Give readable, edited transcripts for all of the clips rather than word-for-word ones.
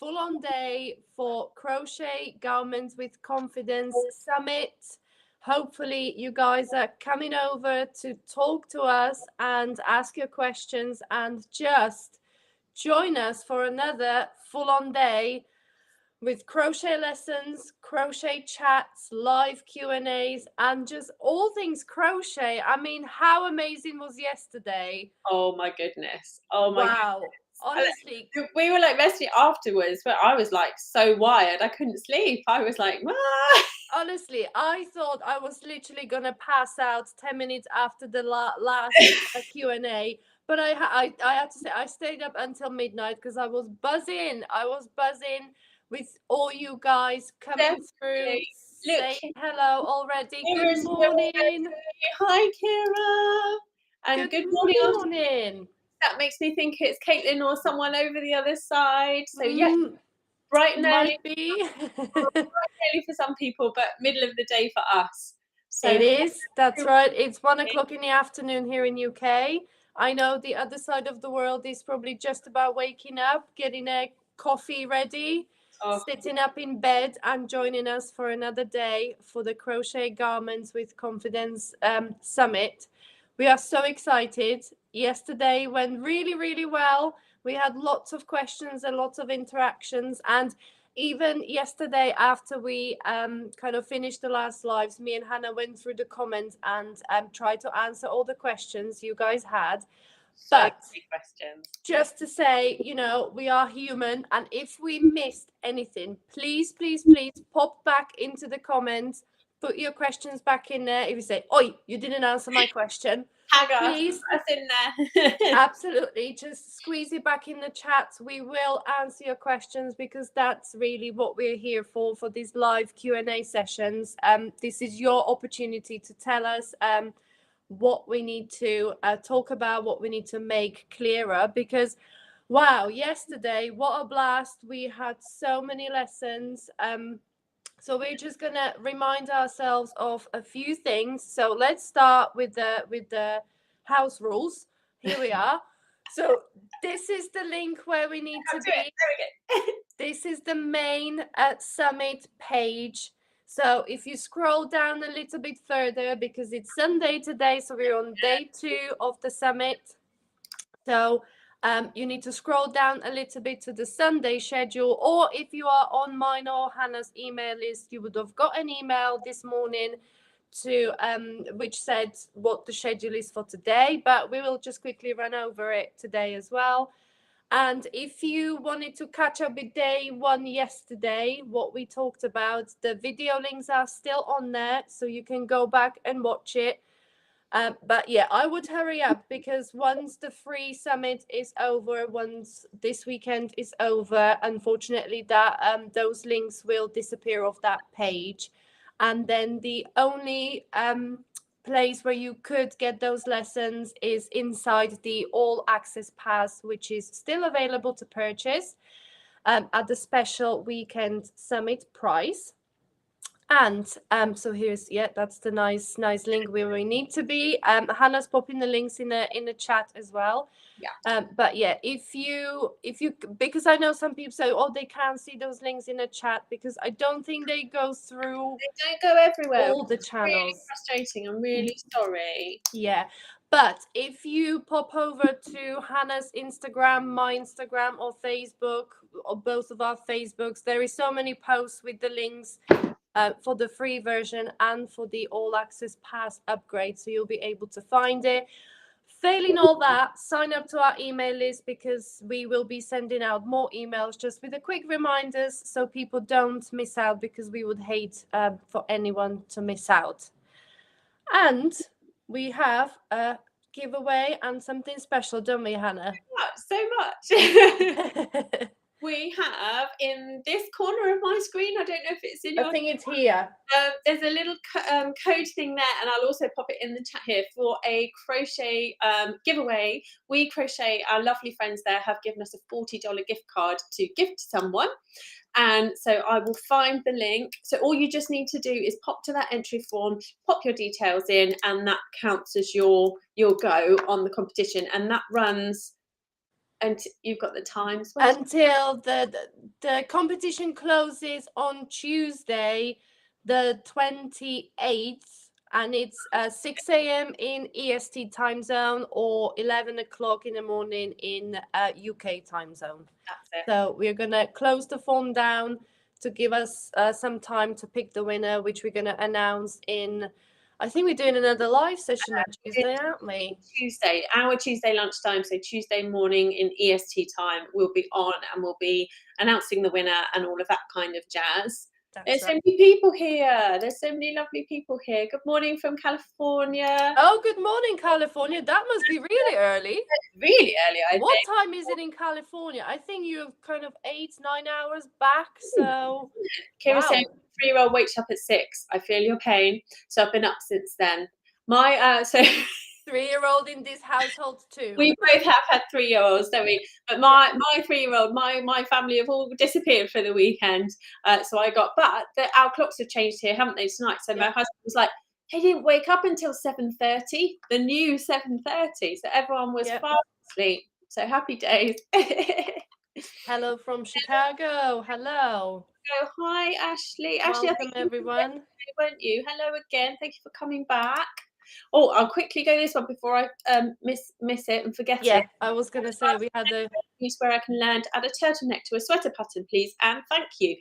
full-on day for Crochet Garments with Confidence Summit. Hopefully you guys are coming over to talk to us and ask your questions and just join us for another full-on day with crochet lessons, crochet chats, live Q&As, and just all things crochet. I mean, how amazing was yesterday? Oh my goodness. Oh my Wow. goodness. Honestly, We were like messaging afterwards, but I was like so wired. I couldn't sleep. I was like, ah. honestly, I thought I was literally gonna pass out 10 minutes after the last Q&A, but I had to say I stayed up until midnight because I was buzzing. I was buzzing with all you guys coming through. Definitely. Look, Say hello already. Good Kira's morning. hi, Kira. And Good good morning. morning. That makes me think it's Caitlin or someone over the other side. So yeah, bright and early. Might be. Bright and early for some people, but middle of the day for us. So It is. That's right. It's 1 o'clock in the afternoon here in UK. I know the other side of the world is probably just about waking up, getting a coffee ready, sitting up in bed and joining us for another day for the Crochet Garments with Confidence Summit. We are so excited. Yesterday went really, really well. We had lots of questions and lots of interactions, and even yesterday after we kind of finished the last lives, me and Hannah went through the comments and tried to answer all the questions you guys had. But questions. Just to say, you know, we are human, and if we missed anything, please, please, please pop back into the comments, put your questions back in there. If you say, oi, you didn't answer my question, please, us in there. absolutely, just squeeze it back in the chat. We will answer your questions because that's really what we're here for these live Q&A sessions. This is your opportunity to tell us what we need to talk about, what we need to make clearer, because wow, yesterday, what a blast. We had so many lessons. So we're just gonna remind ourselves of a few things. So let's start with the house rules. Here we are. So this is the link where we need to be. There we go. This is the main summit page. So if you scroll down a little bit further, because it's Sunday today, so we're on day 2 of the summit. So you need to scroll down a little bit to the Sunday schedule, or if you are on mine or Hannah's email list, you would have got an email this morning to which said what the schedule is for today, but we will just quickly run over it today as well. And if you wanted to catch up with day 1 yesterday, what we talked about, the video links are still on there, so you can go back and watch it. But yeah, I would hurry up, because once the free summit is over, once this weekend is over, unfortunately, that those links will disappear off that page. And then the only place where you could get those lessons is inside the all access pass, which is still available to purchase at the special weekend summit price. And so here's, yeah, that's the nice link where we need to be. Hannah's popping the links in the chat as well. Yeah. But yeah, if you because I know some people say, oh, they can't see those links in the chat, because I don't think they go through. They don't go everywhere. All the channels. Really frustrating. I'm really sorry. Yeah. But if you pop over to Hannah's Instagram, my Instagram, or Facebook, or both of our Facebooks, there is so many posts with the links for the free version and for the all access pass upgrade, so you'll be able to find it. Failing all that, sign up to our email list, because we will be sending out more emails just with the quick reminders, so people don't miss out, because we would hate for anyone to miss out. And we have a giveaway and something special, don't we, Hannah? So much. We have in this corner of my screen, I don't know if it's in your... I think it's here. There's a little code thing there, and I'll also pop it in the chat here for a crochet giveaway. We Crochet, our lovely friends there, have given us a $40 gift card to give to someone. And so I will find the link. So all you just need to do is pop to that entry form, pop your details in, and that counts as your go on the competition. And that runs, and you've got the times until The competition closes on Tuesday, the 28th, and it's 6 a.m. in EST time zone or 11 o'clock in the morning in UK time zone. That's it. So we're going to close the form down to give us some time to pick the winner, which we're going to announce in, I think we're doing another live session on Tuesday, aren't we? Tuesday, our Tuesday lunchtime, so Tuesday morning in EST time, we'll be on and we'll be announcing the winner and all of that kind of jazz. There's so many people here. There's so many lovely people here. Good morning from California. Oh, good morning, California. That must be really early. Really early, I think. What time is it in California? I think you're kind of 8-9 hours back. So, Kira saying 3-year-old wakes up at 6. I feel your pain. So I've been up since then. My 3-year-old in this household too. We both have had 3-year-olds, don't we? But my 3-year-old, my family have all disappeared for the weekend. So I got, but our clocks have changed here, haven't they, tonight? So my husband was like, they didn't wake up until 7:30, the new 7:30. So everyone was fast asleep. So happy days. Hello from Chicago. Hello. Oh, hi, Ashley. Welcome, I think everyone. Weren't you? Hello again. Thank you for coming back. Oh, I'll quickly go this one before I miss it and forget it. Yeah, I was going to say we had a use where I can learn to add a turtleneck to a sweater pattern, please, and thank you.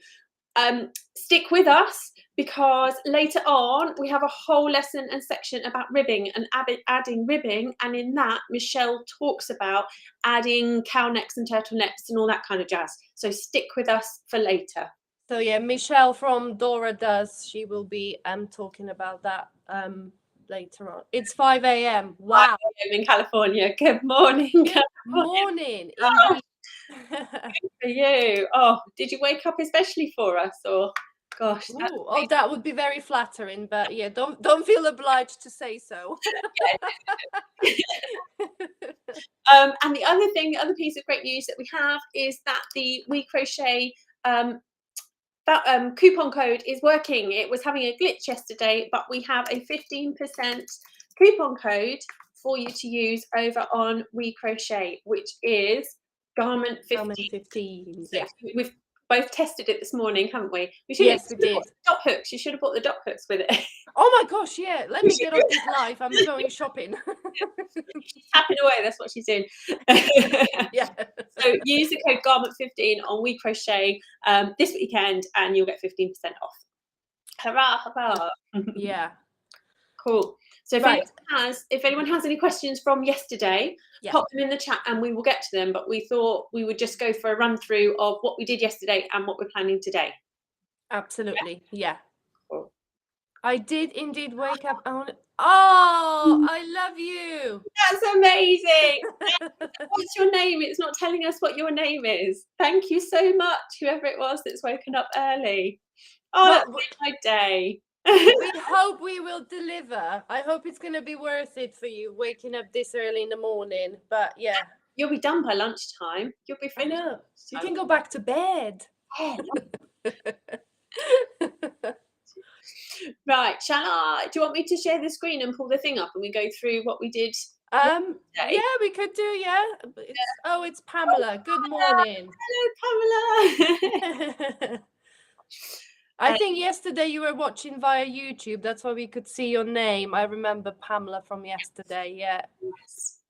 Stick with us because later on we have a whole lesson and section about ribbing and adding ribbing, and in that Michelle talks about adding cow necks and turtlenecks and all that kind of jazz. So stick with us for later. So yeah, Michelle from Dora Does, she will be talking about that later on. It's 5 a.m. Wow. 5 a.m. in California. Good morning. Good morning. Indeed. Good for you. Oh, did you wake up especially for us, or gosh? Oh, that would be very flattering, but yeah, don't feel obliged to say so. And the other piece of great news that we have is that the We Crochet coupon code is working. It was having a glitch yesterday, but we have a 15% coupon code for you to use over on We Crochet, which is Garment 15. Garment 15. Yeah. We've both tested it this morning, haven't we? Yes, we did. Dot hooks. You should have bought the dot hooks with it. Oh my gosh, yeah. Let me get off this live. I'm going shopping. She's tapping away. That's what she's doing. Yeah. So use the code Garment15 on We Crochet this weekend, and you'll get 15% off. Hurrah! Hurrah! Yeah. Cool. So if anyone has any questions from yesterday, pop them in the chat and we will get to them. But we thought we would just go for a run through of what we did yesterday and what we're planning today. Absolutely. Yeah. Cool. I did indeed wake up. Oh, I love you. That's amazing. What's your name? It's not telling us what your name is. Thank you so much, whoever it was that's woken up early. Oh, that made my day. We hope we will deliver. I hope it's going to be worth it for you waking up this early in the morning. But yeah, you'll be done by lunchtime. You'll be finished. I know. You can go back to bed. Right, do you want me to share the screen and pull the thing up and we go through what we did? Yeah, we could do. It's Pamela. Good morning. Hello, Pamela. I think yesterday you were watching via YouTube. That's why we could see your name. I remember Pamela from yesterday. Yeah.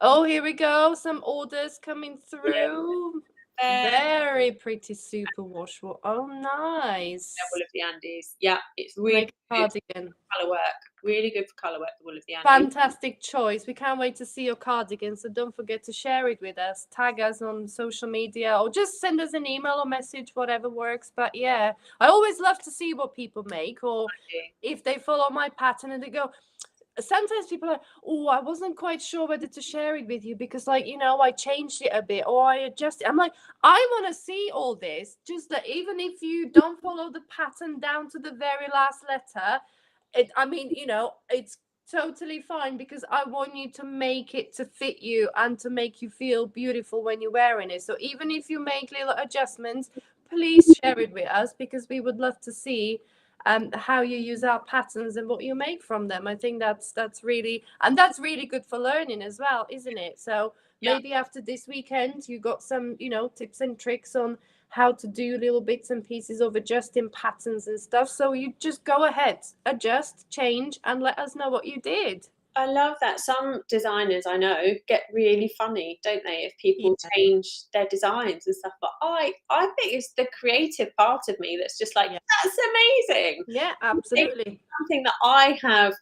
Oh, here we go. Some orders coming through. Very pretty superwash. Oh, nice. Wool of the Andes. Yeah, it's really good cardigan. Colour work. Really good for colour work, the Wool of the Andes. Fantastic choice. We can't wait to see your cardigan. So don't forget to share it with us. Tag us on social media or just send us an email or message, whatever works. But yeah, I always love to see what people make, or if they follow my pattern and they go, sometimes people are like, oh, I wasn't quite sure whether to share it with you because, like, I changed it a bit or I adjusted. I'm like, I want to see all this. Just that even if you don't follow the pattern down to the very last letter, it's totally fine because I want you to make it to fit you and to make you feel beautiful when you're wearing it. So even if you make little adjustments, please share it with us because we would love to see how you use our patterns and what you make from them. I think that's really good for learning as well, isn't it? So maybe after this weekend you got some tips and tricks on how to do little bits and pieces of adjusting patterns and stuff. So you just go ahead, adjust, change, and let us know what you did. I love that. Some designers I know get really funny, don't they, if people Yeah. change their designs and stuff. But I think it's the creative part of me that's just like, Yeah. that's amazing. Yeah, You take absolutely. something that I have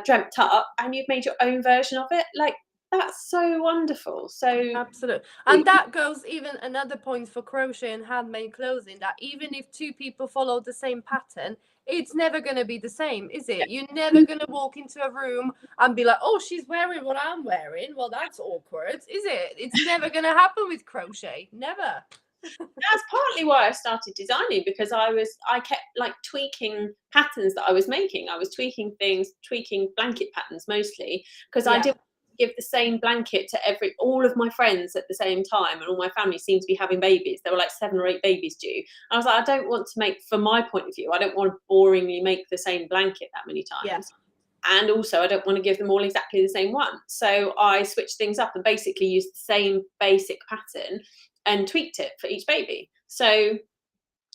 dreamt up, and you've made your own version of it. Like, that's so wonderful. So Absolutely. And that goes even another point for crochet and handmade clothing, that even if two people follow the same pattern, it's never going to be the same, is it? You're never going to walk into a room and be like, oh, she's wearing what I'm wearing. Well, that's awkward, is it? It's never going to happen with crochet. Never. that's partly why I started designing, because I kept like tweaking patterns that I was making. I was tweaking things, tweaking blanket patterns mostly, because I Yeah. didn't give the same blanket to all of my friends at the same time, and all my family seemed to be having babies. There were like 7 or 8 babies due. And I was like, I don't want to make, from my point of view, I don't want to boringly make the same blanket that many Yeah. times. And also, I don't want to give them all exactly the same one. So I switched things up and basically used the same basic pattern and tweaked it for each baby. So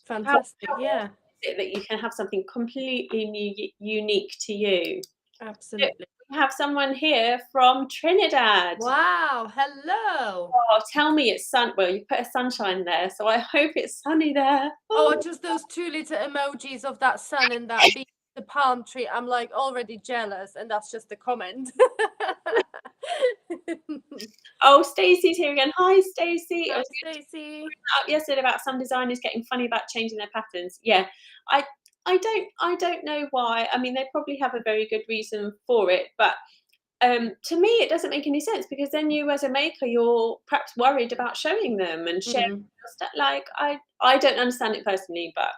Fantastic. how Yeah. awesome is it that you can have something completely new, unique to you? Absolutely. We have someone here from Trinidad. Wow. Hello. Oh, tell me it's sun. Well, you put a sunshine there, so I hope it's sunny there. Oh, Oh, just those 2 little emojis of that sun and that bee, the palm tree. I'm like already jealous, and that's just a comment. oh, Stacey's here again. Hi, Stacey. I Hi, was Stacey. up yesterday about some designers getting funny about changing their patterns. Yeah, I I don't know why. I mean, they probably have a very good reason for it, but to me, it doesn't make any sense, because then you, as a maker, you're perhaps worried about showing them and sharing Mm, your stuff. Like, I don't understand it personally, but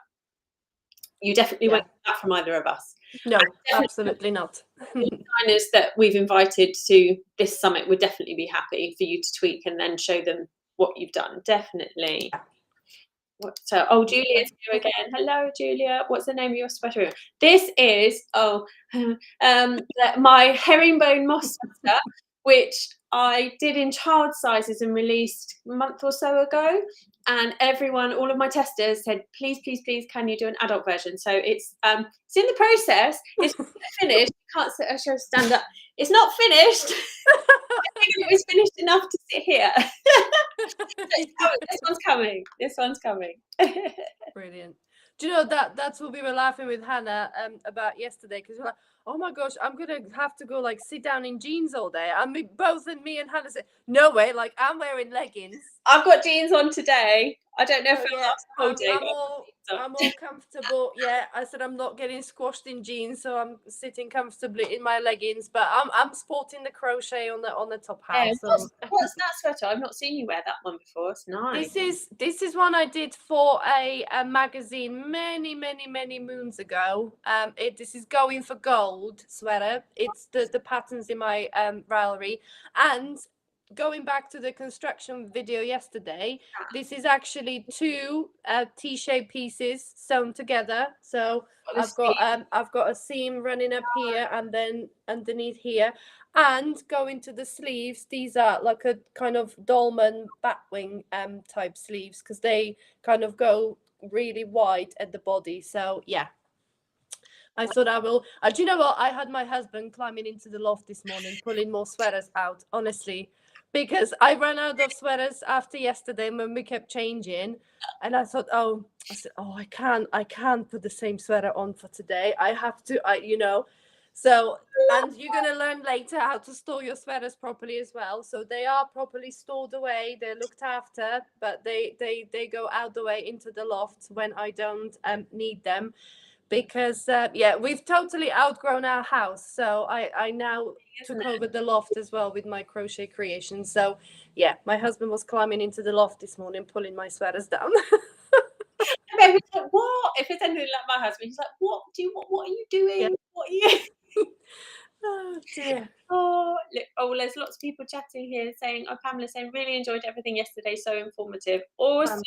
you definitely yeah. won't get that from either of us. No, Definitely, absolutely not. the designers that we've invited to this summit would definitely be happy for you to tweak and then show them what you've done. Definitely. So, oh, Julia's here again. Hello, Julia. What's the name of your sweater? This is my herringbone moss sweater, which I did in child sizes and released a month or so ago. And everyone, all of my testers said, please, please, please, can you do an adult version? So it's in the process. It's finished. Can't sit. I should stand up. It's not finished. I think it was finished enough to sit here. This one's coming. This one's coming. Brilliant. Do you know that's what we were laughing with Hannah about yesterday, because we're like, oh my gosh, I'm gonna have to go like sit down in jeans all day. And me and Hannah said, no way, like I'm wearing leggings. I've got jeans on today. I don't know if So it'll yeah, last the whole day. I'm all comfortable. Yeah, I said I'm not getting squashed in jeans, so I'm sitting comfortably in my leggings. But I'm sporting the crochet on the top half. So What's that sweater? I've not seen you wear that one before. It's nice. this is one I did for a magazine many moons ago. This is Going for Gold sweater. It's the patterns in my ravelry. And going back to the construction video yesterday, this is actually 2 T-shaped pieces sewn together. So I've got a seam running up here and then underneath here. And going to the sleeves, these are like a kind of dolman batwing type sleeves, because they kind of go really wide at the body. So yeah, I thought I will. Do you know what? I had my husband climbing into the loft this morning, pulling more sweaters out, honestly, because I ran out of sweaters after yesterday when we kept changing. And I thought, I said, I can't put the same sweater on for today. I have to, So, and you're going to learn later how to store your sweaters properly as well. So they are properly stored away. They're looked after, but they go out the way into the loft when I don't need them. Because we've totally outgrown our house, so I now took over the loft as well with my crochet creations. So yeah, my husband was climbing into the loft this morning, pulling my sweaters down. Okay, he's like, what? If it's anything like my husband, he's like, what do you what are you doing? Yeah. What are you Oh dear. Oh, look, there's lots of people chatting here saying, Pamela saying, really enjoyed everything yesterday, so informative. Awesome.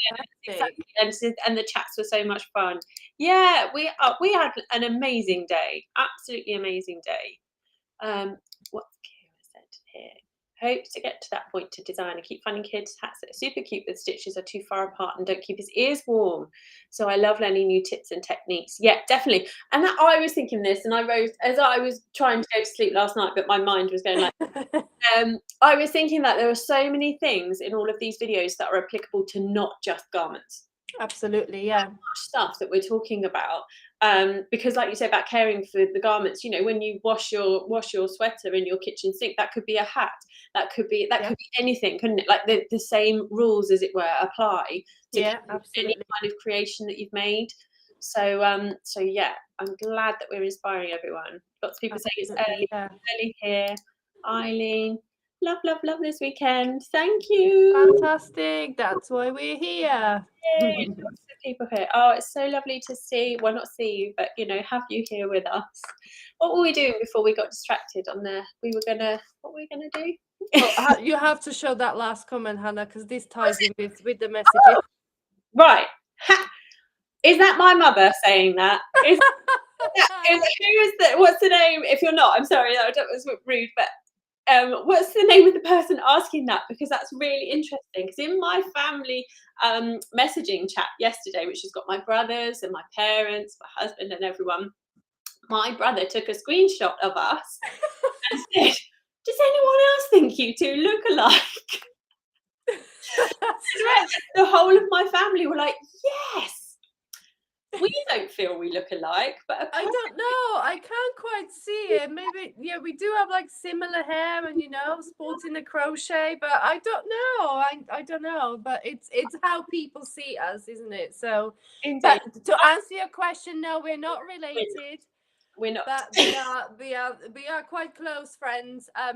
Fantastic. Exactly. And the chats were so much fun. Yeah, we had an amazing day. Absolutely amazing day. What Kira said here. Hope to get to that point to design. I keep finding kids' hats that are super cute, but stitches are too far apart and don't keep his ears warm. So I love learning new tips and techniques. Yeah, definitely. And that I was thinking this, and I wrote as I was trying to go to sleep last night, but my mind was going like, I was thinking that there are so many things in all of these videos that are applicable to not just garments. Absolutely, yeah. Stuff that we're talking about, because like you say about caring for the garments, you know, when you wash your sweater in your kitchen sink, that could be a hat, that could be anything, couldn't it? Like the same rules, as it were, apply to any absolutely. kind of creation that you've made. So so yeah, I'm glad that we're inspiring everyone. Lots of people saying it's early here. Eileen, love this weekend. Thank you. Fantastic. That's why we're here. Yay, lots of people here. Oh, it's so lovely to see, well, not see you, but you know, have you here with us. What were we doing before we got distracted on there? What were we gonna do? Well, you have to show that last comment, Hannah, because this ties in with the messages. Right. Is that my mother saying that? Who is that? What's the name? If you're not, I'm sorry, that was rude, but what's the name of the person asking that? Because that's really interesting. Because in my family messaging chat yesterday, which has got my brothers and my parents, my husband, and everyone, my brother took a screenshot of us and said, "Does anyone else think you two look alike?" The whole of my family were like, "Yes." We don't feel we look alike, but I don't know. I can't quite see it. Maybe, yeah, we do have like similar hair and, you know, sporting the crochet, but I don't know. I don't know. But it's how people see us, isn't it? So, indeed. But to answer your question, no, we're not related. We're not. But we are quite close friends. I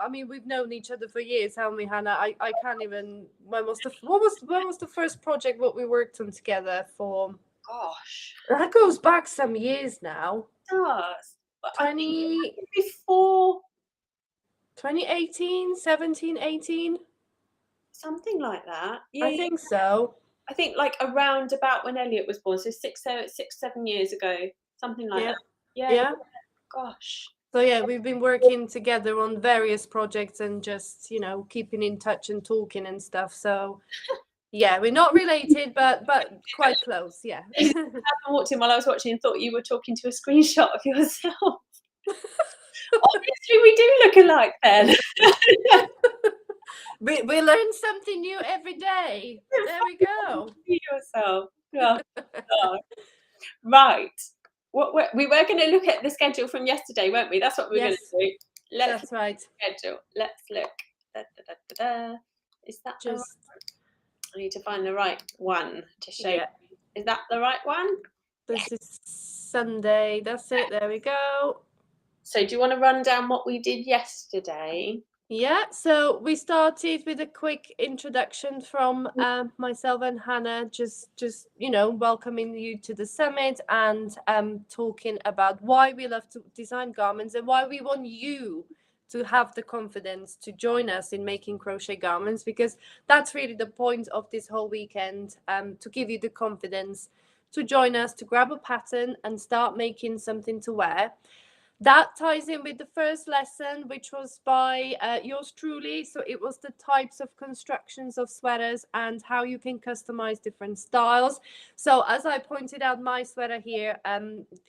mean, we've known each other for years, haven't we, Hannah? I can't even. When was the first project what we worked on together for? Gosh, That goes back some years now. it does. But 20, before 2018, 17, 18? something like that. Yeah, I think so. I think like around about when Elliot was born, so 7 years ago, something like that. Yeah. Gosh. So yeah, we've been working together on various projects and just, you know, keeping in touch and talking and stuff. So yeah, we're not related, but quite close. Yeah. I walked in while I was watching and thought you were talking to a screenshot of yourself. Obviously, we do look alike then. We learn something new every day. There we go. See yourself. Oh. Right. We were going to look at the schedule from yesterday, weren't we? That's what we were going to do. That's right. Schedule. Let's look. Is that just? I need to find the right one to show. Yeah. Is that the right one? This is Sunday. That's it. There we go. So do you want to run down what we did yesterday? Yeah, so we started with a quick introduction from myself and Hannah, just you know, welcoming you to the summit and talking about why we love to design garments and why we want you to have the confidence to join us in making crochet garments, because that's really the point of this whole weekend, to give you the confidence to join us, to grab a pattern and start making something to wear. That ties in with the first lesson, which was by yours truly. So it was the types of constructions of sweaters and how you can customize different styles. So as I pointed out, my sweater here,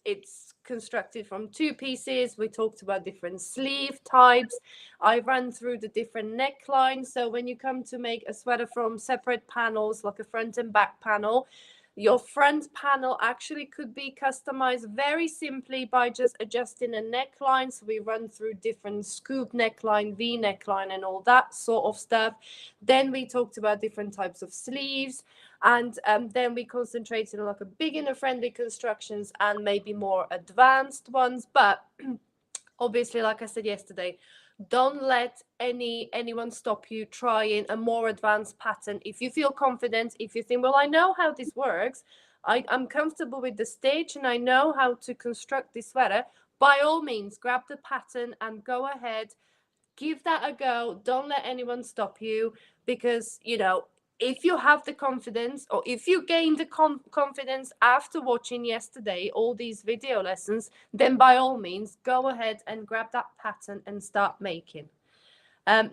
it's constructed from 2 pieces. We talked about different sleeve types. I ran through the different necklines. So when you come to make a sweater from separate panels, like a front and back panel, your front panel actually could be customized very simply by just adjusting a neckline. So we run through different scoop neckline, V neckline, and all that sort of stuff. Then we talked about different types of sleeves. And then we concentrated on like a beginner-friendly constructions and maybe more advanced ones. But obviously, like I said yesterday, don't let anyone stop you trying a more advanced pattern. If you feel confident, if you think, well, I know how this works, I'm comfortable with the stitch and I know how to construct this sweater, by all means, grab the pattern and go ahead, give that a go. Don't let anyone stop you, because, you know, if you have the confidence, or if you gain the confidence after watching yesterday all these video lessons, then by all means go ahead and grab that pattern and start making.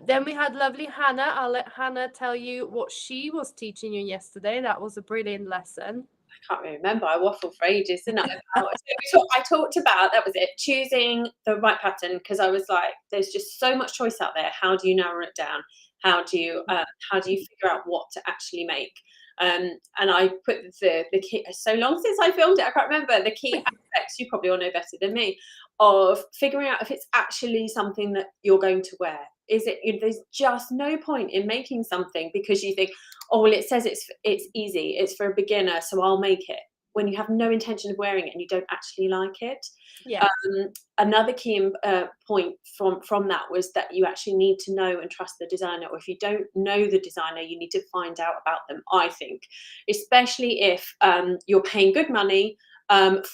Then we had lovely Hannah. I'll let Hannah tell you what she was teaching you yesterday. That was a brilliant lesson. I can't really remember. I waffled for ages, didn't I? I talked about, that was it, choosing the right pattern, because I was like, there's just so much choice out there. How do you narrow it down? How do you figure out what to actually make? And I put the key. So long since I filmed it, I can't remember the key aspects. You probably all know better than me, of figuring out if it's actually something that you're going to wear. Is it? There's just no point in making something because you think, oh well, it says it's easy, it's for a beginner, so I'll make it, when you have no intention of wearing it and you don't actually like it. Yeah. Another key point from that was that you actually need to know and trust the designer, or if you don't know the designer, you need to find out about them, I think, especially if you're paying good money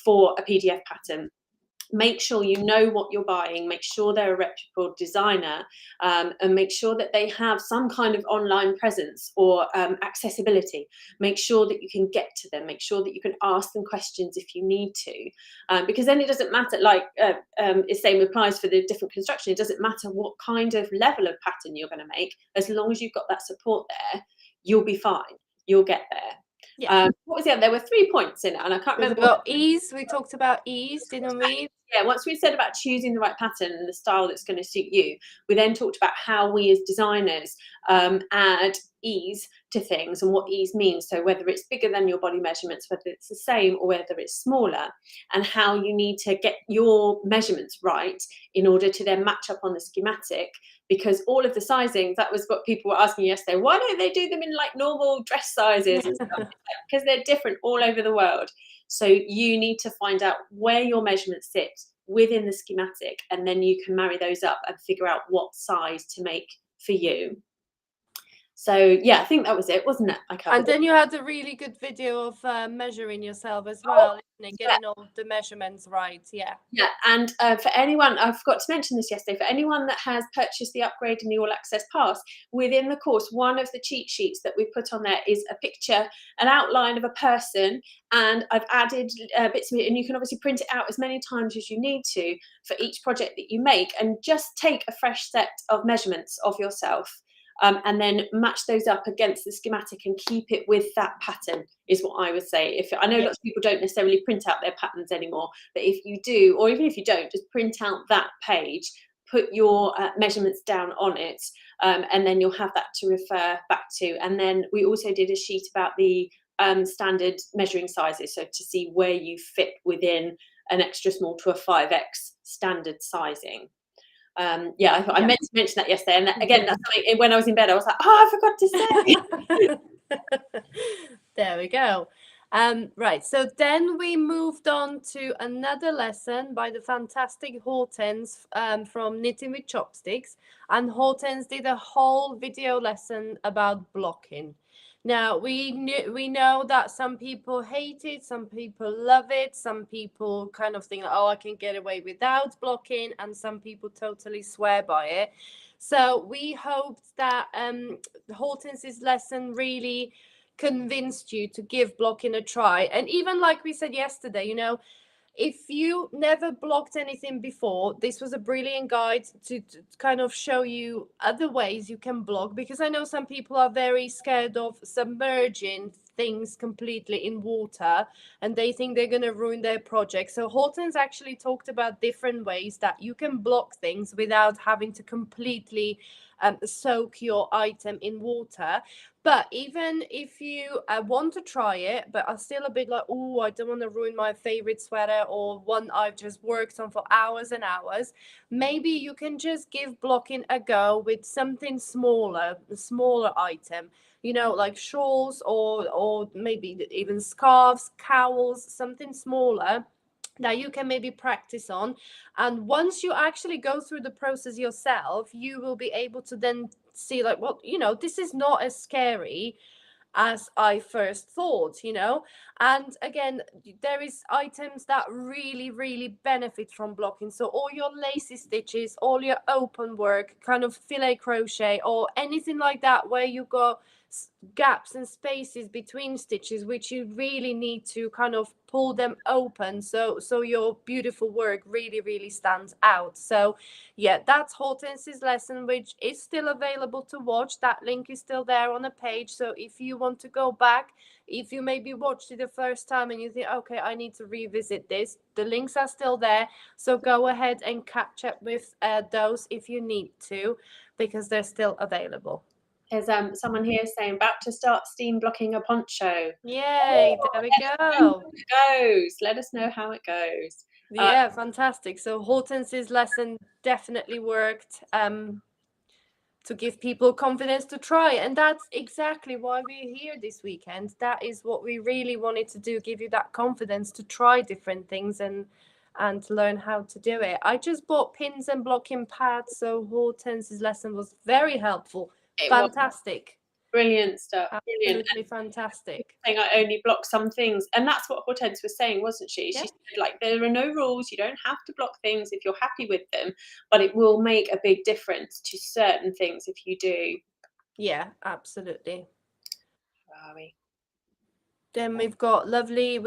for a PDF pattern. Make sure you know what you're buying, make sure they're a reputable designer, and make sure that they have some kind of online presence or accessibility. Make sure that you can get to them, make sure that you can ask them questions if you need to, because then it doesn't matter, like the same applies for the different construction, it doesn't matter what kind of level of pattern you're going to make, as long as you've got that support there, you'll be fine, you'll get there. Yeah. What was the other? There were 3 points in it, and I can't remember. About ease. We talked about ease, didn't we? Yeah, once we said about choosing the right pattern and the style that's going to suit you, we then talked about how we as designers add ease to things and what ease means. So whether it's bigger than your body measurements, whether it's the same or whether it's smaller, and how you need to get your measurements right in order to then match up on the schematic. Because all of the sizing, that was what people were asking yesterday, why don't they do them in like normal dress sizes and stuff? Because they're different all over the world. So you need to find out where your measurements sit within the schematic, and then you can marry those up and figure out what size to make for you. So yeah, I think that was it, wasn't it? And then you had a really good video of measuring yourself as well, isn't it? Getting all the measurements right. Yeah. Yeah, and for anyone, I forgot to mention this yesterday, for anyone that has purchased the upgrade and the all access pass, within the course, one of the cheat sheets that we put on there is a picture, an outline of a person, and I've added bits of it, and you can obviously print it out as many times as you need to for each project that you make, and just take a fresh set of measurements of yourself. And then match those up against the schematic and keep it with that pattern, is what I would say. If I know lots of people don't necessarily print out their patterns anymore, but if you do, or even if you don't, just print out that page, put your measurements down on it, and then you'll have that to refer back to. And then we also did a sheet about the standard measuring sizes, so to see where you fit within an extra small to a 5X standard sizing. I meant to mention that yesterday, and again, that's something, when I was in bed, I was like, oh, I forgot to say. There we go. Right, so then we moved on to another lesson by the fantastic Hortense from Knitting with Chopsticks, and Hortense did a whole video lesson about blocking. Now we know that some people hate it, some people love it, some people kind of think, oh, I can get away without blocking, and some people totally swear by it. So we hoped that Hortense's lesson really convinced you to give blocking a try. And even like we said yesterday, you know, if you never blocked anything before, this was a brilliant guide to kind of show you other ways you can block, because I know some people are very scared of submerging things completely in water and they think they're going to ruin their project. So Horton's actually talked about different ways that you can block things without having to completely soak your item in water. But even if you want to try it, but are still a bit like, oh, I don't want to ruin my favorite sweater or one I've just worked on for hours and hours, maybe you can just give blocking a go with something smaller, a smaller item, you know, like shawls or maybe even scarves, cowls, something smaller that you can maybe practice on. And once you actually go through the process yourself, you will be able to then see like, well, you know, this is not as scary as I first thought, you know. And again, there is items that really benefit from blocking. So all your lacy stitches, all your open work, kind of filet crochet or anything like that where you got gaps and spaces between stitches, which you really need to kind of pull them open, so your beautiful work really stands out. So yeah, that's Hortense's lesson, which is still available to watch. That link is still there on the page, so if you want to go back, if you maybe watched it the first time and you think, okay, I need to revisit this, the links are still there, so go ahead and catch up with those if you need to, because they're still available. There's someone here saying about to start steam blocking a poncho. Yay, there we Let us know go. how it goes. Let us know how it goes. Yeah, fantastic. So Hortense's lesson definitely worked to give people confidence to try. And that's exactly why we're here this weekend. That is what we really wanted to do, give you that confidence to try different things and learn how to do it. I just bought pins and blocking pads, so Hortense's lesson was very helpful. It was Fantastic. brilliant stuff. Brilliant. Absolutely fantastic. Saying I only block some things, and that's what Hortense was saying, wasn't she? Yeah. She said, like, there are no rules. You don't have to block things if you're happy with them, but it will make a big difference to certain things if you do. Yeah, absolutely. Where are we? Then we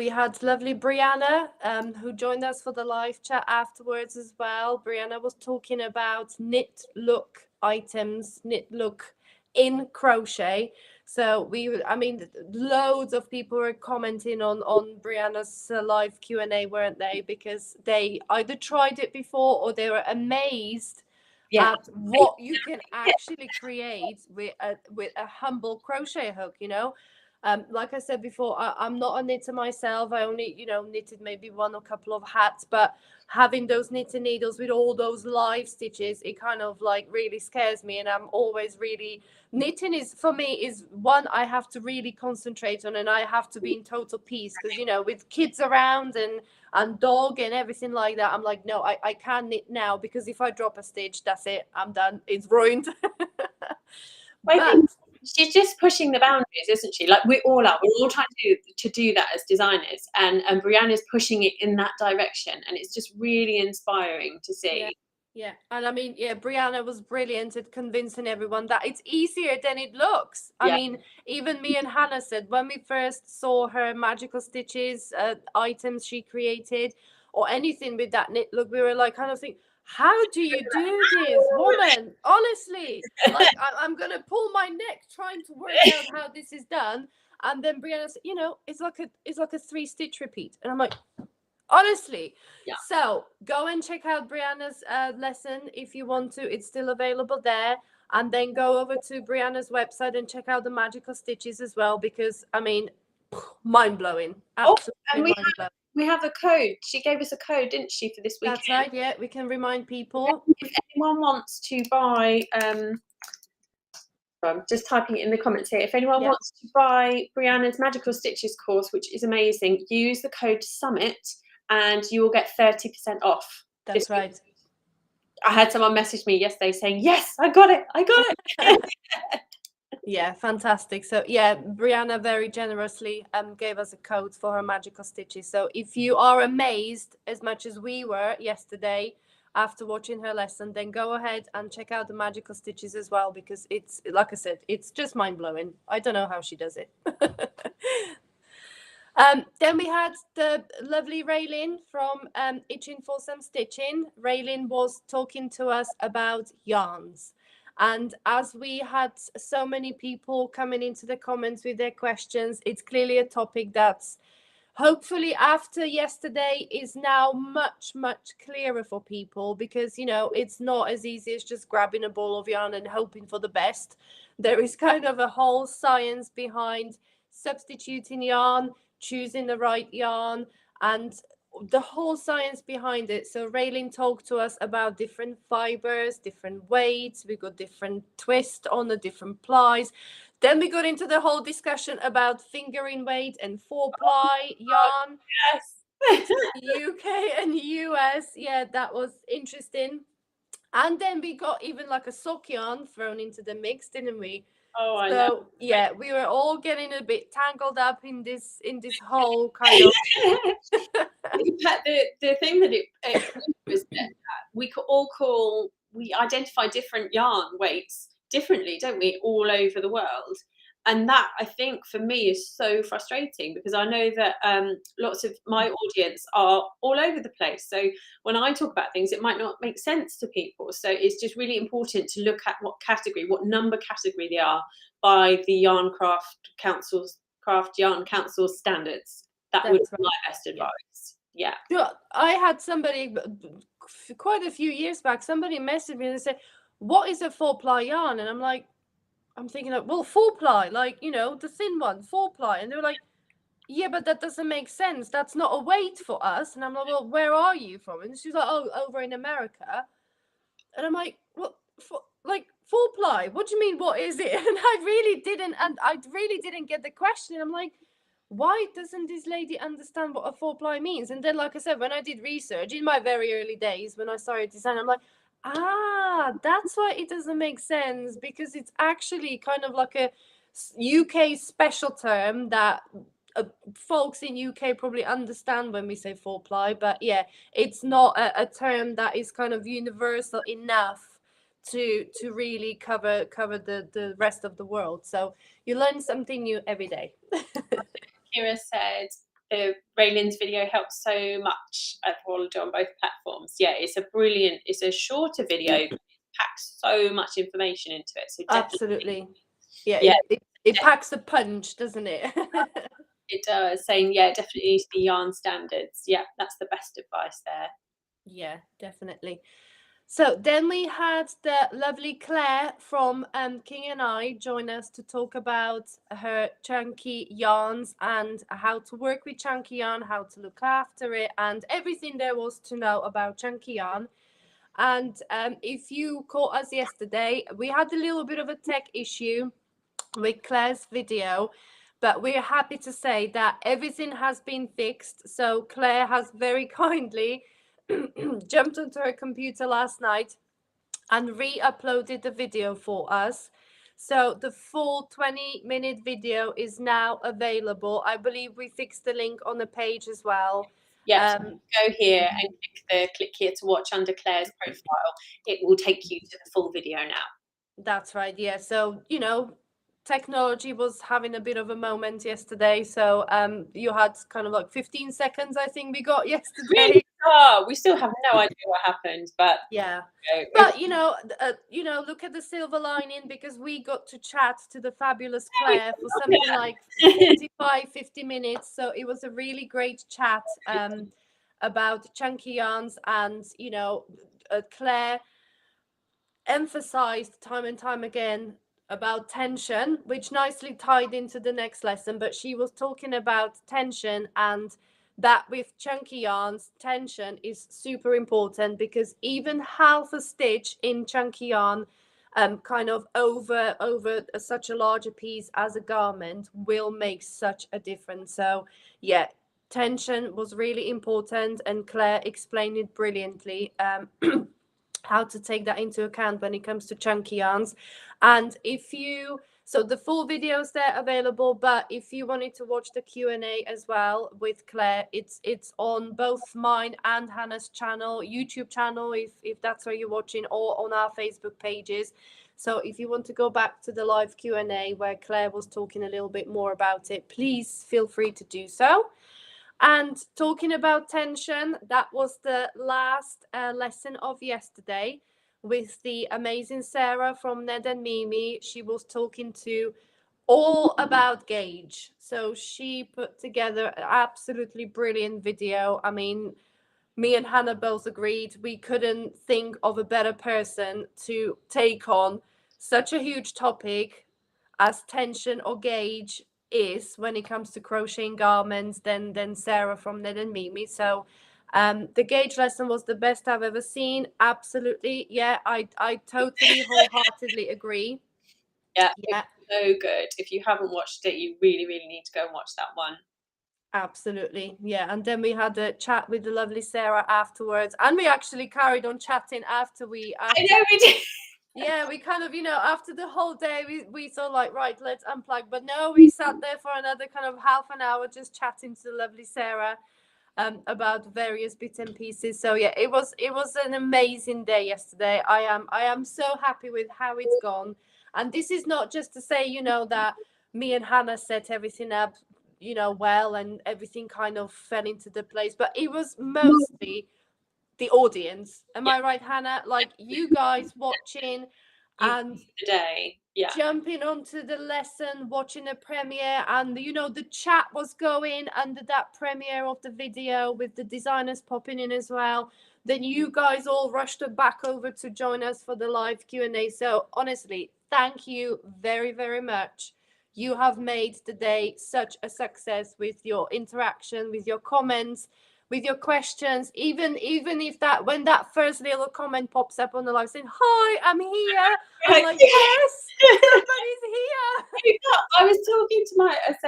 had lovely Brianna, who joined us for the live chat afterwards as well. Brianna was talking about knit look items, knit look in crochet. So loads of people were commenting on Brianna's live Q&A, weren't they? Because they either tried it before or they were amazed at what you can actually create with a humble crochet hook, you know. Like I said before, I'm not a knitter myself. I only, knitted maybe one or couple of hats, but having those knitting needles with all those live stitches, it kind of like really scares me. And I'm always really, knitting is, for me, is one I have to really concentrate on, and I have to be in total peace, because, with kids around and dog and everything like that, I'm like, no, I can't knit now, because if I drop a stitch, that's it, I'm done, it's ruined. But she's just pushing the boundaries, isn't she? Like we all are. We're all trying to do that as designers, and Brianna's pushing it in that direction, and it's just really inspiring to see. Yeah. And I mean, yeah, Brianna was brilliant at convincing everyone that it's easier than it looks. I mean, even me and Hannah said when we first saw her magical stitches, items she created, or anything with that knit look, we were like kind of thinking, how do you do this, woman? Honestly, like I'm gonna pull my neck trying to work out how this is done. And then Brianna said, it's like a 3-stitch repeat, and I'm like, honestly. So go and check out Brianna's lesson if you want to. It's still available there. And then go over to Brianna's website and check out the magical stitches as well, because I mean, mind-blowing. Absolutely mind-blowing. We have a code. She gave us a code, didn't she, for this weekend? That's right. Yeah, we can remind people. If anyone wants to buy, I'm just typing it in the comments here. If anyone wants to buy Brianna's Magical Stitches course, which is amazing, use the code SUMMIT and you will get 30% off. That's right. I had someone message me yesterday saying, yes, I got it. Yeah, fantastic. So yeah, Brianna very generously gave us a code for her magical stitches. So if you are amazed as much as we were yesterday after watching her lesson, then go ahead and check out the magical stitches as well, because it's, like I said, it's just mind-blowing. I don't know how she does it. Then we had the lovely Raylene from Itching for Some Stitching. Raylene was talking to us about yarns. And as we had so many people coming into the comments with their questions, it's clearly a topic that's hopefully after yesterday is now much clearer for people, because it's not as easy as just grabbing a ball of yarn and hoping for the best. There is kind of a whole science behind substituting yarn, choosing the right yarn, and the whole science behind it. So Raylene talked to us about different fibers, different weights. We got different twist on the different plies. Then we got into the whole discussion about fingering weight and 4-ply yarn. Yes. UK and US. Yeah, that was interesting. And then we got even like a sock yarn thrown into the mix, didn't we? Oh, I know. Yeah, we were all getting a bit tangled up in this whole kind of. The thing that it was that we identify different yarn weights differently, don't we, all over the world. and that, I think, for me is so frustrating, because I know that lots of my audience are all over the place. So when I talk about things, it might not make sense to people. So it's just really important to look at what category, what number category they are by the Craft Yarn Council standards. That would That's be right. my best Yeah. advice. Yeah. Yeah, I had somebody quite a few years back. Somebody messaged me and said, "What is a 4-ply yarn?" And I'm like, I'm thinking, like, well, 4-ply, like, you know, the thin one, 4-ply. And they were like, yeah, but that doesn't make sense. That's not a weight for us. And I'm like, well, where are you from? And she's like, oh, over in America. And I'm like, well, like 4-ply. What do you mean? What is it? And I really didn't get the question. I'm like, why doesn't this lady understand what a 4-ply means? And then, like I said, when I did research in my very early days when I started design, I'm like, that's why it doesn't make sense, because it's actually kind of like a UK special term that folks in UK probably understand when we say 4-ply, but yeah, it's not a term that is kind of universal enough to really cover the rest of the world. So you learn something new every day. Kira said Raylan's video helps so much. I've followed on both platforms. Yeah, it's a shorter video, but it packs so much information into it. So definitely, Absolutely. Yeah, yeah, it packs a punch, doesn't it? it does. Saying, yeah, definitely needs to be yarn standards. Yeah, that's the best advice there. Yeah, definitely. So then we had the lovely Claire from King and I join us to talk about her chunky yarns and how to work with chunky yarn, how to look after it, and everything there was to know about chunky yarn. And if you caught us yesterday, we had a little bit of a tech issue with Claire's video, but we're happy to say that everything has been fixed. So Claire has very kindly jumped onto her computer last night and re-uploaded the video for us. So the full 20-minute video is now available. I believe we fixed the link on the page as well. Yes, go here and click here to watch under Claire's profile. It will take you to the full video now. That's right. Yeah. So, you know, technology was having a bit of a moment yesterday. So you had kind of like 15 seconds, I think we got yesterday. Really? Oh, we still have no idea what happened, but yeah. you know, But look at the silver lining, because we got to chat to the fabulous Claire for something like 45, 50 minutes. So it was a really great chat about chunky yarns, and Claire emphasized time and time again about tension, which nicely tied into the next lesson. But she was talking about tension, and that with chunky yarns, tension is super important, because even half a stitch in chunky yarn, kind of over such a larger piece as a garment, will make such a difference. So yeah, tension was really important, and Claire explained it brilliantly. How to take that into account when it comes to chunky yarns. And so the full videos there available, but if you wanted to watch the Q&A as well with Claire, it's on both mine and Hannah's channel, YouTube channel, if that's where you're watching, or on our Facebook pages. So if you want to go back to the live Q&A where Claire was talking a little bit more about it, please feel free to do so. And talking about tension, that was the last lesson of yesterday with the amazing Sarah from Ned and Mimi. She was talking to all about gauge. So she put together an absolutely brilliant video. I mean, me and Hannah both agreed we couldn't think of a better person to take on such a huge topic as tension or gauge is when it comes to crocheting garments than Sarah from Ned and Mimi. So the gauge lesson was the best I've ever seen. Absolutely. Yeah, I totally wholeheartedly agree. yeah, Yeah. so good. If you haven't watched it, you really, really need to go and watch that one. Absolutely. Yeah. And then we had a chat with the lovely Sarah afterwards. And we actually carried on chatting after I know we did. yeah, we kind of, after the whole day, we thought like, right, let's unplug. But no, we sat there for another kind of half an hour just chatting to the lovely Sarah about various bits and pieces. So yeah, it was an amazing day yesterday. I am so happy with how it's gone. And this is not just to say, that me and Hannah set everything up, well, and everything kind of fell into the place. But it was mostly the audience. Am Yeah, I right, Hannah? Like you guys watching you and today. Yeah. jumping onto the lesson, watching a premiere, and the chat was going under that premiere of the video with the designers popping in as well. Then you guys all rushed back over to join us for the live Q&A. So honestly, thank you very, very much. You have made the day such a success with your interaction, with your comments, with your questions. Even if that when that first little comment pops up on the live saying, "Hi, I'm here," I'm like, "Yes, somebody's here." I was talking to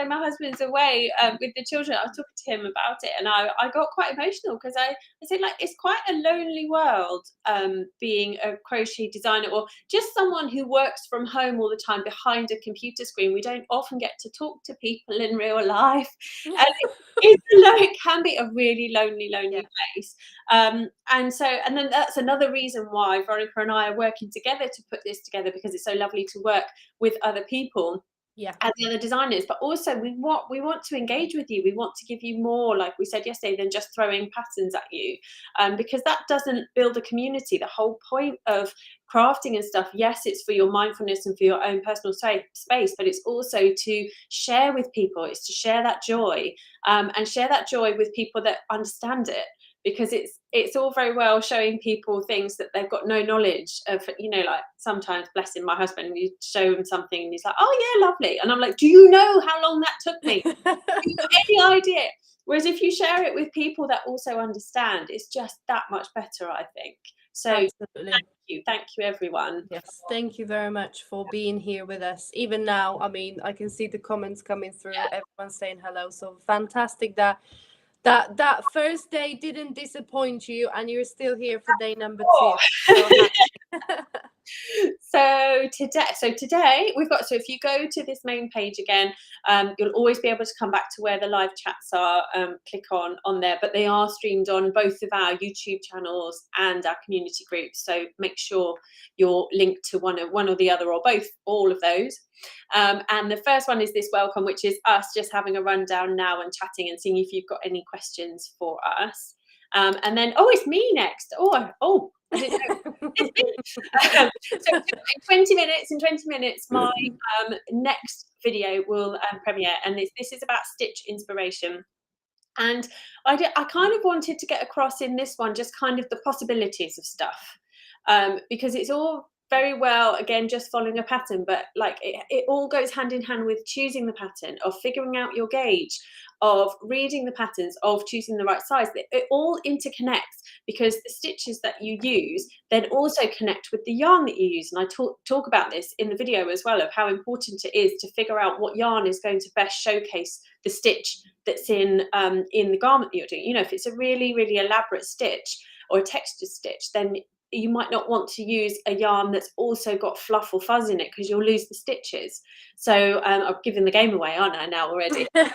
my husband's away with the children. I was talking to him about it, and I got quite emotional because I said, like, it's quite a lonely world being a crochet designer or just someone who works from home all the time behind a computer screen. We don't often get to talk to people in real life, and it can be a really lonely Yeah. place. And then that's another reason why Veronica and I are working together to put this together, because it's so lovely to work with other people Yeah. and the other designers, but also we want to engage with you. We want to give you more, like we said yesterday, than just throwing patterns at you, because that doesn't build a community. The whole point of crafting and stuff, yes, it's for your mindfulness and for your own personal space, but it's also to share with people. It's to share that joy, and share that joy with people that understand it, because it's all very well showing people things that they've got no knowledge of. Like sometimes, bless him, my husband, you show him something and he's like, "Oh yeah, lovely," and I'm like, "Do you know how long that took me? Do you have any idea?" Whereas if you share it with people that also understand, it's just that much better, I think. So Absolutely. thank you everyone. Yes, thank you very much for being here with us. Even now, I mean, I can see the comments coming through. Everyone saying hello. So fantastic that first day didn't disappoint you, and you're still here for day number 2. So happy. So today we've got, so if you go to this main page again, you'll always be able to come back to where the live chats are. Click on there, but they are streamed on both of our YouTube channels and our community groups, so make sure you're linked to one or the other, or both, all of those. And the first one is this welcome, which is us just having a rundown now and chatting and seeing if you've got any questions for us. And then, it's me next. I didn't know. So in 20 minutes, my next video will premiere, and this is about stitch inspiration. And I kind of wanted to get across in this one just kind of the possibilities of stuff, because it's all very well, again, just following a pattern, but like it all goes hand in hand with choosing the pattern, of figuring out your gauge, of reading the patterns, of choosing the right size. It all interconnects, because the stitches that you use then also connect with the yarn that you use. And I talk about this in the video as well, of how important it is to figure out what yarn is going to best showcase the stitch that's in the garment that you're doing. If it's a really, really elaborate stitch or a textured stitch, then you might not want to use a yarn that's also got fluff or fuzz in it, because you'll lose the stitches. So I'm giving the game away, aren't I, now already? Come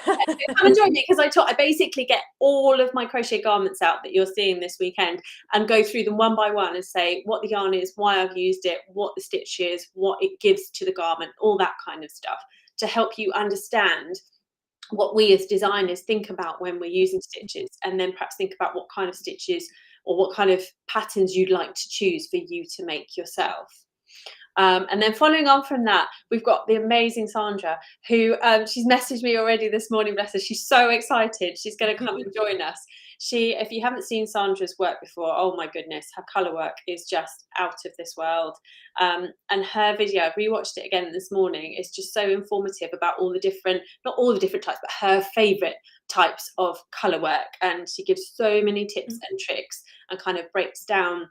and join me, because I basically get all of my crochet garments out that you're seeing this weekend and go through them one by one and say what the yarn is, why I've used it, what the stitch is, what it gives to the garment, all that kind of stuff, to help you understand what we as designers think about when we're using stitches, and then perhaps think about what kind of stitches or what kind of patterns you'd like to choose for you to make yourself. And then following on from that, we've got the amazing Sandra, who she's messaged me already this morning, bless her. She's so excited. She's going to come and join us. If you haven't seen Sandra's work before, oh my goodness, her colour work is just out of this world. And her video, I rewatched it again this morning, is just so informative about all the different, not all the different types, but her favourite types of colour work. And she gives so many tips and tricks and kind of breaks down,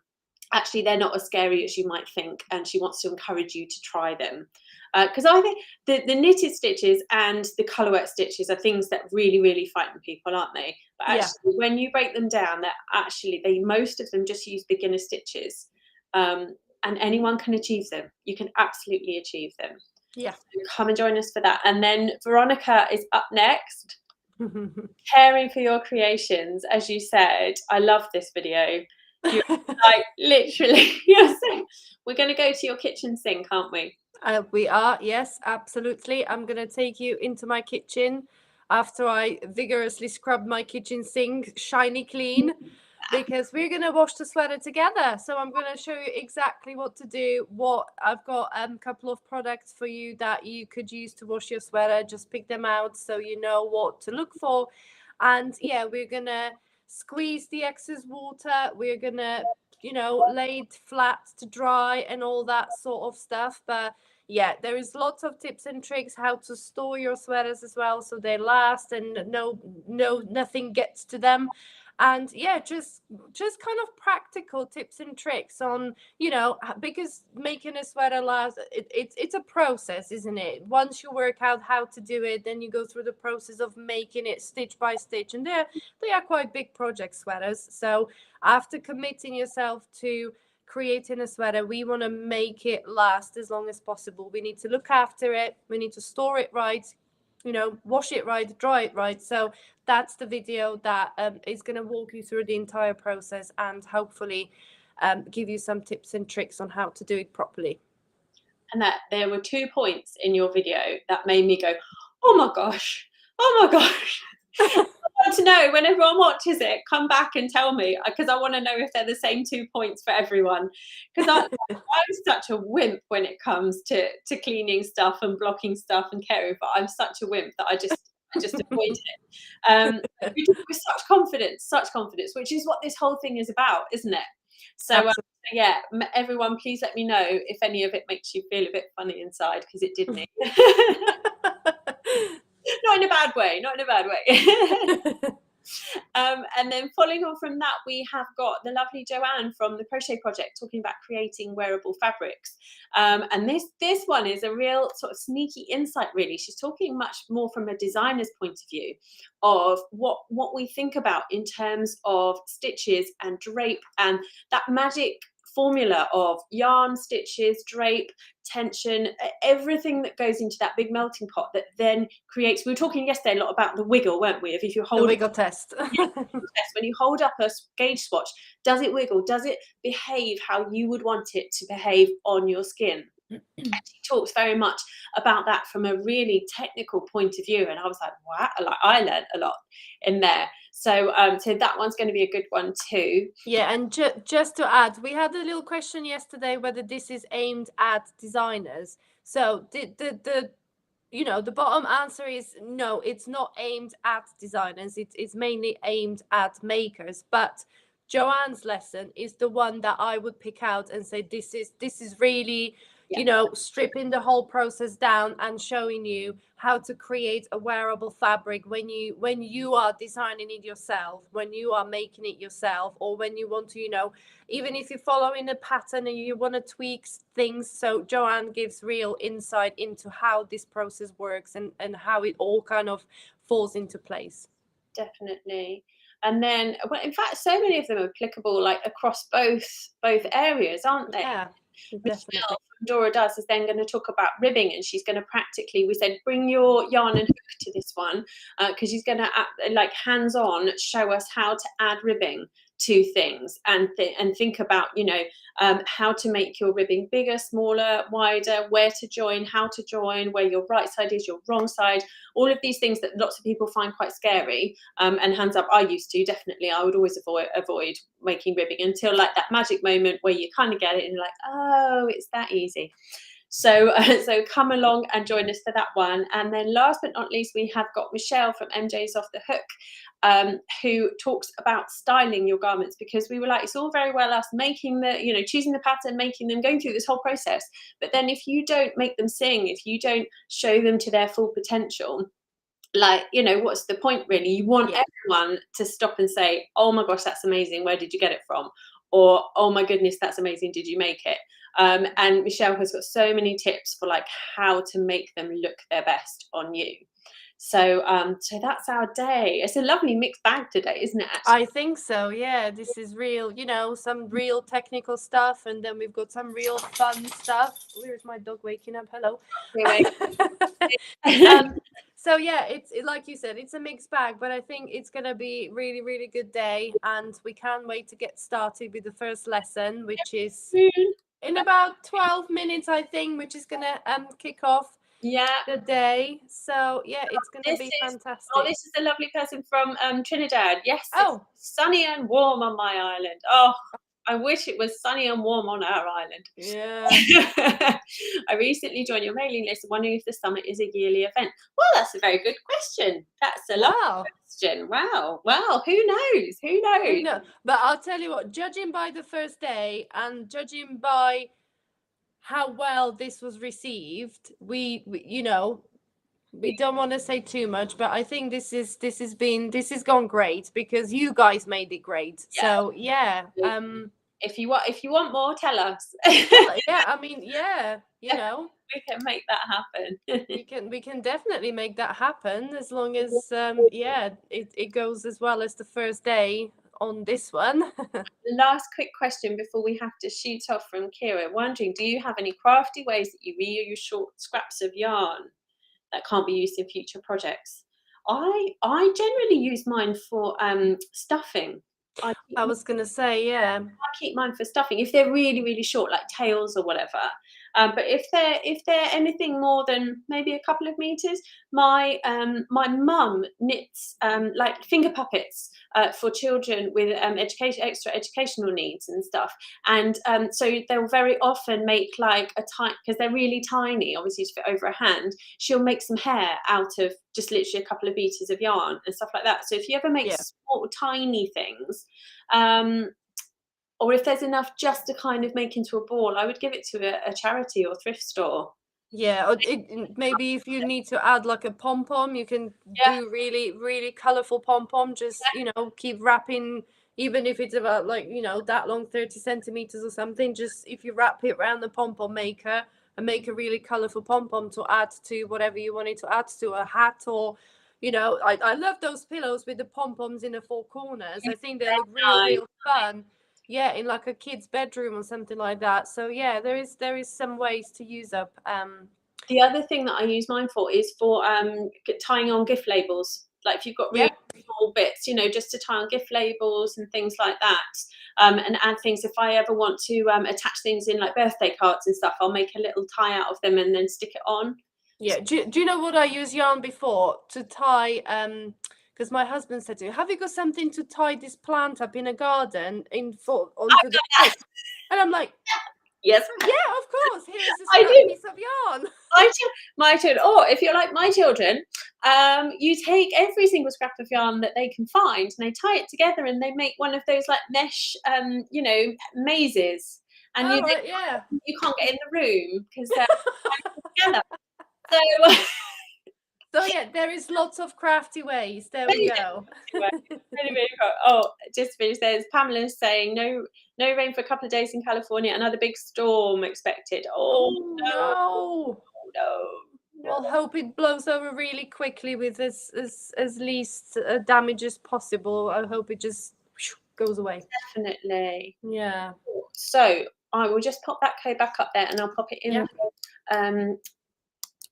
actually they're not as scary as you might think, and she wants to encourage you to try them, because I think the knitted stitches and the colourwork stitches are things that really, really frighten people, aren't they? But actually, when you break them down, most of them just use beginner stitches, and anyone can achieve them. You can absolutely achieve them. Yeah. So come and join us for that. And then Veronica is up next. Caring for your creations, as you said. I love this video. You're like literally, we're going to go to your kitchen sink, aren't we? We are, yes, absolutely. I'm gonna take you into my kitchen after I vigorously scrub my kitchen sink shiny clean, because we're gonna wash the sweater together. So I'm gonna show you exactly what to do. What I've got a couple of products for you that you could use to wash your sweater. Just pick them out so you know what to look for. And yeah, we're gonna squeeze the excess water. We're gonna, lay it flat to dry and all that sort of stuff. But yeah, there is lots of tips and tricks how to store your sweaters as well so they last and nothing gets to them. And yeah, just kind of practical tips and tricks on, because making a sweater last, it's a process, isn't it? Once you work out how to do it, then you go through the process of making it stitch by stitch, and they are quite big project sweaters. So after committing yourself to creating a sweater, we want to make it last as long as possible. We need to look after it, we need to store it right, wash it right, dry it right. So that's the video that is going to walk you through the entire process and hopefully give you some tips and tricks on how to do it properly. And that there were 2 points in your video that made me go, oh my gosh, oh my gosh. I want to know when everyone watches it, come back and tell me, because I want to know if they're the same 2 points for everyone. Because I'm such a wimp when it comes to cleaning stuff and blocking stuff and caring, but I'm such a wimp that I just avoid it. You do it with such confidence, which is what this whole thing is about, isn't it? So yeah, everyone, please let me know if any of it makes you feel a bit funny inside, because it did me. Not in a bad way, not in a bad way. And then following on from that, we have got the lovely Joanne from the Crochet Project talking about creating wearable fabrics. And this one is a real sort of sneaky insight, really. She's talking much more from a designer's point of view of what we think about in terms of stitches and drape and that magic formula of yarn, stitches, drape, tension, everything that goes into that big melting pot that then creates. We were talking yesterday a lot about the wiggle, weren't we? If you hold the wiggle test. When you hold up a gauge swatch, does it wiggle? Does it behave how you would want it to behave on your skin? And she talks very much about that from a really technical point of view, and I was like, wow, like I learned a lot in there. So so that one's going to be a good one too. Yeah, and just to add, we had a little question yesterday whether this is aimed at designers. So the bottom answer is no, it's not aimed at designers. It's mainly aimed at makers. But Joanne's lesson is the one that I would pick out and say this is really, stripping the whole process down and showing you how to create a wearable fabric when you are designing it yourself, when you are making it yourself, or when you want to, even if you're following a pattern and you want to tweak things. So Joanne gives real insight into how this process works and how it all kind of falls into place. Definitely. And then, well, in fact, so many of them are applicable like across both areas, aren't they? Yeah, definitely. Michelle from Dora Does is then going to talk about ribbing, and she's going to practically, we said, bring your yarn and hook to this one, because she's going to like hands-on show us how to add ribbing to things and think about, how to make your ribbing bigger, smaller, wider, where to join, how to join, where your right side is, your wrong side, all of these things that lots of people find quite scary. And hands up, I used to, definitely. I would always avoid making ribbing until like that magic moment where you kind of get it and you're like, oh, it's that easy. So come along and join us for that one. And then last but not least, we have got Michelle from MJ's Off the Hook, who talks about styling your garments, because we were like, it's all very well us making choosing the pattern, making them, going through this whole process. But then if you don't make them sing, if you don't show them to their full potential, like, what's the point really? You want everyone to stop and say, oh my gosh, that's amazing, where did you get it from? Or, oh my goodness, that's amazing, did you make it? And Michelle has got so many tips for like how to make them look their best on you. So so that's our day. It's a lovely mixed bag today, isn't it, actually? I think so, yeah. This is real, some real technical stuff, and then we've got some real fun stuff. Where's my dog waking up? Hello. So yeah, it's like you said, it's a mixed bag, but I think it's gonna be really, really good day, and we can't wait to get started with the first lesson, which is in about 12 minutes, I think, which is gonna kick off Yeah. the day. So yeah, it's gonna be Oh, fantastic. this is a lovely person from Trinidad. Yes, it's Oh, sunny and warm on my island. Oh, I wish it was sunny and warm on our island. yeah. I recently joined your mailing list, wondering if the summit is a yearly event. Well, that's a very good question. That's a lovely Wow. question. Wow. Well, who knows? Who Who knows? knows? But I'll tell you what, judging by the first day and judging by how well this was received, we you know, we don't want to say too much, but I think this has gone great because you guys made it great. So yeah, If you want more, tell us. yeah, I mean, yeah, We can make that happen. we can definitely make that happen as long as yeah, it goes as well as the first day on this one. Last quick question before we have to shoot off from Kira. Wondering, do you have any crafty ways that you reuse short scraps of yarn that can't be used in future projects? I generally use mine for stuffing. I keep, I was gonna say, yeah. I keep mine for stuffing if they're really really short, like tails or whatever. But if they're anything more than maybe a couple of meters, my mum knits like finger puppets for children with extra educational needs and stuff. And so they'll very often make like a tight, because they're really tiny, obviously to fit over a hand. She'll make some hair out of just literally a couple of meters of yarn and stuff like that. So if you ever make Yeah. small tiny things, or if there's enough just to kind of make into a ball, I would give it to a charity or thrift store. Yeah, or maybe if you need to add like a pom pom, you can Yeah, do really, really colorful pom pom. Just, keep wrapping, even if it's about like, that long, 30 centimeters or something. Just if you wrap it around the pom pom maker and make a really colorful pom pom to add to whatever you wanted to add to a hat or, I love those pillows with the pom poms in the four corners. I think they look real, nice. real fun. Yeah, in like a kid's bedroom or something like that. So yeah, there is some ways to use up The other thing that I use mine for is for tying on gift labels. Like if you've got yeah, really small bits, just to tie on gift labels and things like that, and add things. If I ever want to attach things in like birthday cards and stuff, I'll make a little tie out of them and then stick it on. yeah. Do you know what I use yarn before to tie because my husband said to me, have you got something to tie this plant up in a garden onto the stick? And I'm like, Yes, yeah, of course, here's a I scrap do. piece of yarn. My children, or if you're like my children, you take every single scrap of yarn that they can find and they tie it together and they make one of those like mesh, mazes. And All right, yeah. you can't get in the room because they're together. So So yeah, there is lots of crafty ways. There we go. really, really cool. Oh, just finished. There's Pamela saying no rain for a couple of days in California. Another big storm expected. Oh Oh no, no. no. We'll hope it blows over really quickly with as least damage as possible. I hope it just goes away. Definitely. Yeah. So I will just pop that code back up there and I'll pop it in the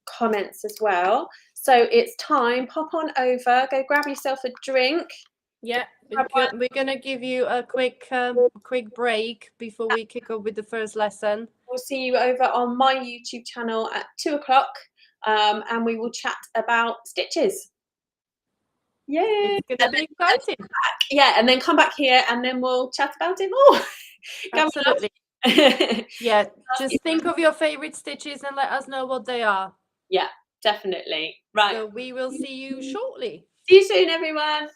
comments as well. So it's time. Pop on over. Go grab yourself a drink. Yeah. We're gonna give you a quick break before we kick off with the first lesson. We'll see you over on my YouTube channel at 2:00, and we will chat about stitches. Yay! It's gonna be exciting. Yeah, and then come back here and then we'll chat about it more. Absolutely. Yeah, just think of your favorite stitches and let us know what they are. Yeah, definitely. Right. So we will see you shortly. See you soon, everyone.